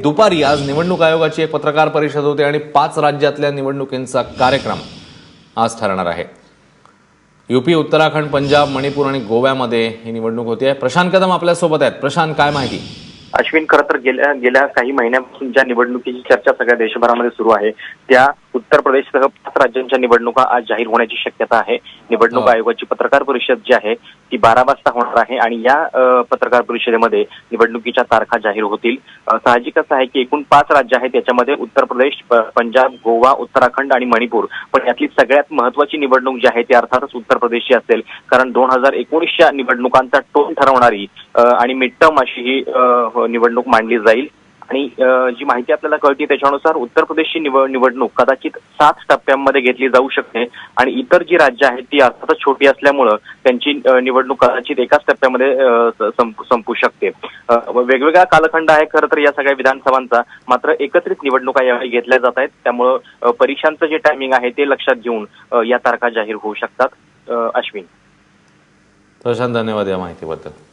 दुपारी आज निवडणूक आयोगाची एक पत्रकार परिषद होते आणि 5 राज्यातल्या निवडणुकींचा कार्यक्रम आज ठरणार आहे। यूपी, उत्तराखंड, पंजाब, मणिपूर आणि गोव्यामध्ये ही निवडणूक होती आहे। प्रशांत कदम आपल्या सोबत आहेत। प्रशांत, काय माहिती? अश्विन, खरं तर गेल्या काही महिन्यांपासून ज्या निवडणुकीची चर्चा सगळ्या देशभरामध्ये सुरू आहे त्या उत्तर प्रदेशसह 5 राज्यांच्या निवडणुका आज जाहीर होण्याची शक्यता आहे। निवडणूक आयोगाची पत्रकार परिषद जी आहे ती 12 वाजता होणार आहे आणि या पत्रकार परिषदेमध्ये निवडणुकीच्या तारखा जाहीर होतील। साहजिकच आहे की एकूण 5 राज्य आहेत, त्याच्यामध्ये उत्तर प्रदेश, पंजाब, गोवा, उत्तराखंड आणि मणिपूर, पण यातली सगळ्यात महत्वाची निवडणूक जी आहे ती अर्थातच उत्तर प्रदेशची असेल, कारण 2019च्या निवडणुकांचा टोन ठरवणारी आणि मिड टर्म अशी ही निवडणूक मांडली जाईल। आणि जी माहिती आपल्याला कळते त्याच्यानुसार उत्तर प्रदेशची निवडणूक कदाचित 7 टप्प्यांमध्ये घेतली जाऊ शकते आणि इतर जी राज्य आहेत ती अर्थातच छोटी असल्यामुळं त्यांची निवडणूक कदाचित एकाच टप्प्यामध्ये संपू शकते। वेगवेगळा कालखंड आहे खरं तर या सगळ्या विधानसभांचा, मात्र एकत्रित निवडणुका यावेळी घेतल्या जात आहेत, त्यामुळं परीक्षांचं जे टायमिंग आहे ते लक्षात घेऊन या तारखा जाहीर होऊ शकतात। अश्विन, प्रशांत, धन्यवाद या माहितीबद्दल।